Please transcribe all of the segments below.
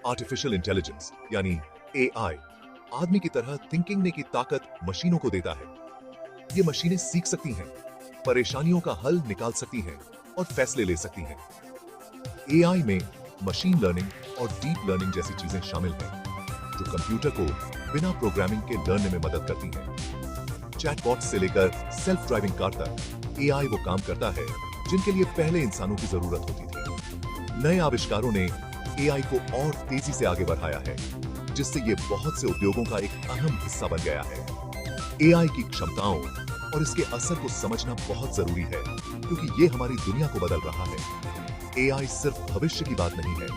Artificial intelligence यानी AI आदमी की तरह थिंक करने की ताकत मशीनों को देता है। ये मशीनें सीख सकती हैं, परेशानियों का हल निकाल सकती हैं और फैसले ले सकती हैं। एआई में मशीन लर्निंग और डीप लर्निंग जैसी चीजें शामिल हैं, जो कंप्यूटर को बिना प्रोग्रामिंग के लर्न में मदद करती हैं। चैटबॉट से लेकर सेल्फ ड्राइविंग कार तक एआई वो काम करता है जिनके लिए पहले इंसानों की जरूरत होती थी। नए आविष्कारों ने एआई को और तेजी से आगे बढ़ाया है, जिससे ये बहुत से उद्योगों का एक अहम हिस्सा बन गया है। एआई की क्षमताओं और इसके असर को समझना बहुत जरूरी है, क्योंकि ये हमारी दुनिया को बदल रहा है। एआई सिर्फ भविष्य की बात नहीं है,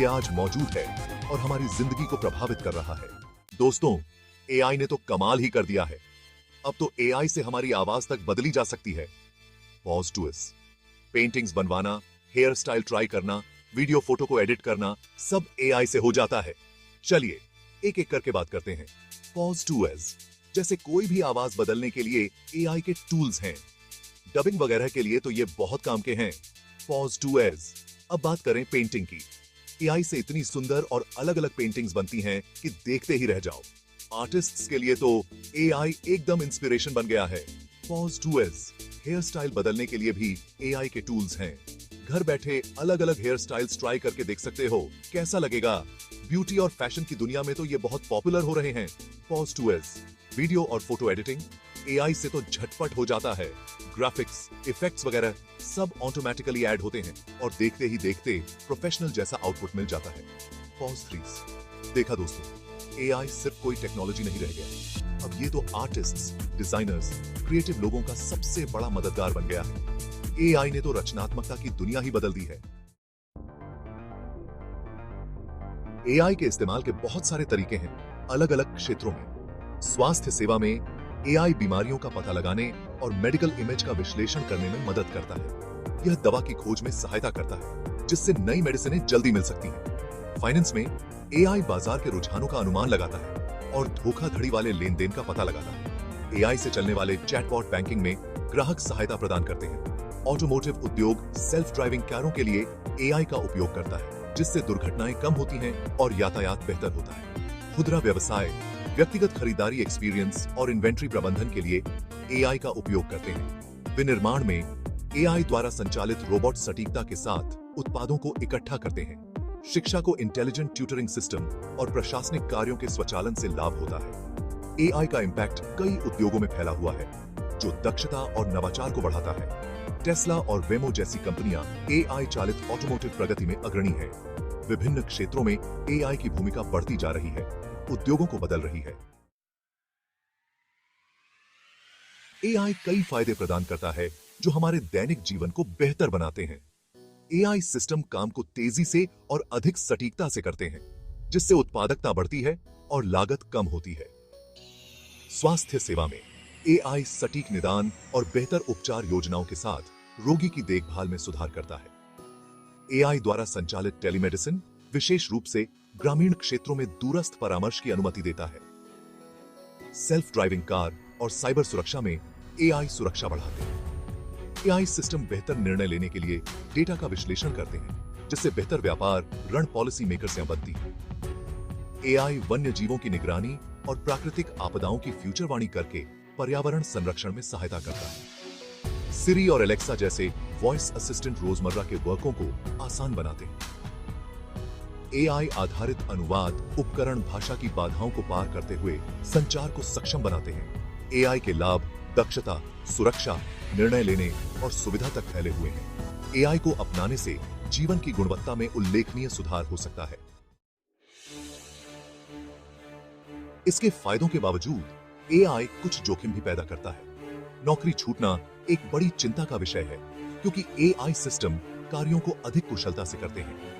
ये आज मौजूद है और हमारी जिंदगी को प्रभावित कर रहा है। दोस्तों, एआई ने तो कमाल ही कर दिया है। अब तो एआई से हमारी आवाज तक बदली जा सकती है। पॉज टू इस पेंटिंग्स बनवाना, हेयर स्टाइल ट्राई करना, वीडियो फोटो को एडिट करना, सब एआई से हो जाता है। चलिए एक एक करके बात करते हैं। पॉज टू एस जैसे कोई भी आवाज बदलने के लिए एआई के टूल्स हैं। डबिंग वगैरह के लिए तो ये बहुत काम के हैं। Pause two s. अब बात करें पेंटिंग की। एआई से इतनी सुंदर और अलग अलग पेंटिंग्स बनती हैं कि देखते ही रह जाओ। आर्टिस्ट्स के लिए तो एआई एकदम इंस्पिरेशन बन गया है। Pause two s. Hair style बदलने के लिए भी एआई के टूल्स हैं। घर बैठे अलग अलग हेयर स्टाइल्स ट्राई करके देख सकते हो कैसा लगेगा। ब्यूटी और फैशन की दुनिया में तो ये बहुत पॉपुलर हो रहे हैं। Pause two s. वीडियो और फोटो एडिटिंग एआई से तो झटपट हो जाता है। ग्राफिक्स, इफेक्ट्स वगैरह सब ऑटोमेटिकली ऐड होते हैं और देखते ही देखते प्रोफेशनल जैसा आउटपुट मिल जाता है। Pause three. देखा दोस्तों, एआई सिर्फ कोई टेक्नोलॉजी नहीं रह गया, अब ये तो आर्टिस्ट्स, डिजाइनर्स, क्रिएटिव लोगों का सबसे बड़ा मददगार बन गया है। एआई ने तो रचनात्मकता की दुनिया ही बदल दी है। एआई के इस्तेमाल के बहुत सारे तरीके हैं अलग अलग क्षेत्रों में। स्वास्थ्य सेवा में एआई बीमारियों का पता लगाने और मेडिकल इमेज का विश्लेषण करने में मदद करता है। यह दवा की खोज में सहायता करता है, जिससे नई मेडिसिनें जल्दी मिल सकती हैं। फाइनेंस में एआई बाजार के रुझानों का अनुमान लगाता है और धोखाधड़ी वाले लेन देन का पता लगाता है। एआई से चलने वाले चैटबॉट बैंकिंग में ग्राहक सहायता प्रदान करते हैं। ऑटोमोटिव उद्योग सेल्फ ड्राइविंग कारों के लिए एआई का उपयोग करता है, जिससे दुर्घटनाएं कम होती हैं और यातायात बेहतर होता है। खुदरा व्यवसाय व्यक्तिगत खरीदारी एक्सपीरियंस और इन्वेंट्री प्रबंधन के लिए एआई का उपयोग करते हैं। विनिर्माण में एआई द्वारा संचालित रोबोट सटीकता के साथ उत्पादों को इकट्ठा करते हैं। शिक्षा को इंटेलिजेंट ट्यूटरिंग सिस्टम और प्रशासनिक कार्यों के स्वचालन से लाभ होता है। एआई का इम्पैक्ट कई उद्योगों में फैला हुआ है, जो दक्षता और नवाचार को बढ़ाता है। टेस्ला और वेमो जैसी कंपनियां एआई चालित ऑटोमोटिव प्रगति में अग्रणी हैं। विभिन्न क्षेत्रों में एआई की भूमिका बढ़ती जा रही है, उद्योगों को बदल रही है। एआई कई फायदे प्रदान करता है जो हमारे दैनिक जीवन को बेहतर बनाते हैं। एआई सिस्टम काम को तेजी से और अधिक सटीकता से करते हैं, जिससे उत्पादकता बढ़ती है और लागत कम होती है। स्वास्थ्य सेवा में एआई सटीक निदान और बेहतर उपचार योजनाओं के साथ रोगी की देखभाल में सुधार करता है। एआई द्वारा संचालित टेलीमेडिसिन विशेष रूप से ग्रामीण क्षेत्रों में दूरस्थ परामर्श की अनुमति देता है। सेल्फ ड्राइविंग कार और साइबर सुरक्षा में एआई सुरक्षा बढ़ाते हैं। एआई सिस्टम बेहतर निर्णय लेने के लिए डेटा का विश्लेषण करते हैं, जिससे बेहतर व्यापार रण पॉलिसी मेकर से बनती है। एआई वन्य जीवों की निगरानी और प्राकृतिक आपदाओं की फ्यूचरवाणी करके पर्यावरण संरक्षण में सहायता करता है। सिरी और एलेक्सा जैसे वॉइस असिस्टेंट रोजमर्रा के वर्कों को आसान बनाते हैं। एआई आधारित अनुवाद उपकरण भाषा की बाधाओं को पार करते हुए संचार को सक्षम बनाते हैं। एआई के लाभ दक्षता, सुरक्षा, निर्णय लेने और सुविधा तक फैले हुए हैं। एआई को अपनाने से जीवन की गुणवत्ता में उल्लेखनीय सुधार हो सकता है। इसके फायदों के बावजूद एआई कुछ जोखिम भी पैदा करता है। नौकरी छूटना एक बड़ी चिंता का विषय है, क्योंकि एआई सिस्टम कार्यों को अधिक कुशलता से करते हैं।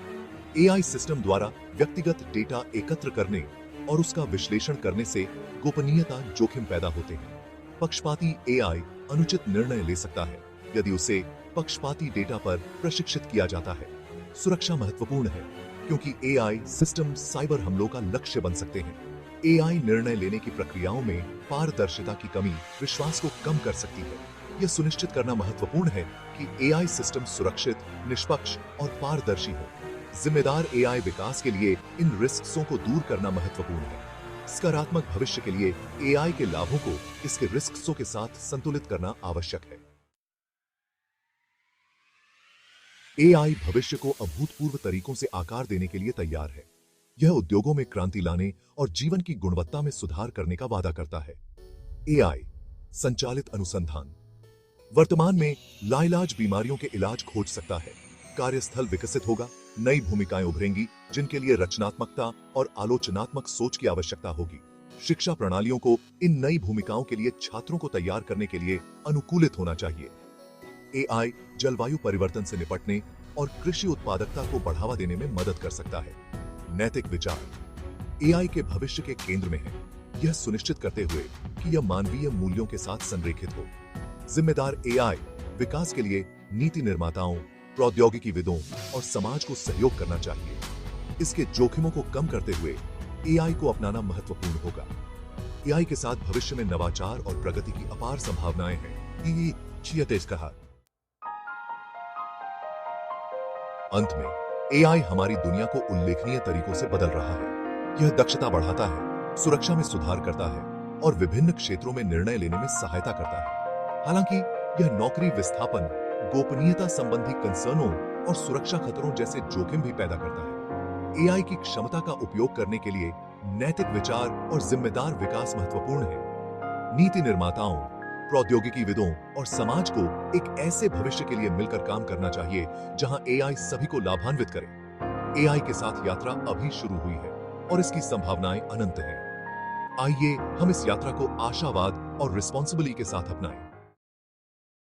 एआई सिस्टम द्वारा व्यक्तिगत डेटा एकत्र करने और उसका विश्लेषण करने से गोपनीयता जोखिम पैदा होते हैं। पक्षपाती एआई अनुचित निर्णय ले सकता है यदि उसे पक्षपाती डेटा पर प्रशिक्षित किया जाता है। सुरक्षा महत्वपूर्ण है, क्योंकि एआई सिस्टम साइबर हमलों का लक्ष्य बन सकते हैं। एआई निर्णय लेने की प्रक्रियाओं में पारदर्शिता की कमी विश्वास को कम कर सकती है। यह सुनिश्चित करना महत्वपूर्ण है कि एआई सिस्टम सुरक्षित, निष्पक्ष और पारदर्शी हो। जिम्मेदार एआई विकास के लिए इन रिस्क्सों को दूर करना महत्वपूर्ण है। सकारात्मक भविष्य के लिए एआई के लाभों को इसके रिस्क्सों के साथ संतुलित करना आवश्यक है। एआई भविष्य को अभूतपूर्व तरीकों से आकार देने के लिए तैयार है। यह उद्योगों में क्रांति लाने और जीवन की गुणवत्ता में सुधार करने का वादा करता है। एआई संचालित अनुसंधान वर्तमान में लाइलाज बीमारियों के इलाज खोज सकता है। कार्यस्थल विकसित होगा, नई भूमिकाएं उभरेंगी जिनके लिए रचनात्मकता और आलोचनात्मक सोच की आवश्यकता होगी। शिक्षा प्रणालियों को इन नई भूमिकाओं के लिए छात्रों को तैयार करने के लिए अनुकूलित होना चाहिए। एआई जलवायु परिवर्तन से निपटने और कृषि उत्पादकता को बढ़ावा देने में मदद कर सकता है। नैतिक विचार एआई के भविष्य के केंद्र में है, यह सुनिश्चित करते हुए कि यह मानवीय मूल्यों के साथ संरेखित हो। जिम्मेदार एआई विकास के लिए नीति निर्माताओं, प्रौद्योगिकीविदों और समाज को सहयोग करना चाहिए। इसके जोखिमों को कम करते हुए एआई को अपनाना महत्वपूर्ण होगा। एआई के साथ भविष्य में नवाचार और प्रगति की अपार संभावनाएं हैं। कहा। अंत में एआई हमारी दुनिया को उल्लेखनीय तरीकों से बदल रहा है। यह दक्षता बढ़ाता है, सुरक्षा में सुधार करता है और विभिन्न क्षेत्रों में निर्णय लेने में सहायता करता है। हालांकि यह नौकरी विस्थापन, गोपनीयता संबंधी कंसर्नों और सुरक्षा खतरों जैसे जोखिम भी पैदा करता है। एआई की क्षमता का उपयोग करने के लिए नैतिक विचार और जिम्मेदार विकास महत्वपूर्ण है। नीति निर्माताओं, प्रौद्योगिकीविदों और समाज को एक ऐसे भविष्य के लिए मिलकर काम करना चाहिए जहां एआई सभी को लाभान्वित करे। एआई के साथ यात्रा अभी शुरू हुई है और इसकी संभावनाएं अनंत हैं। आइए हम इस यात्रा को आशावाद और रिस्पॉन्सिबिलिटी के साथ अपनाएं।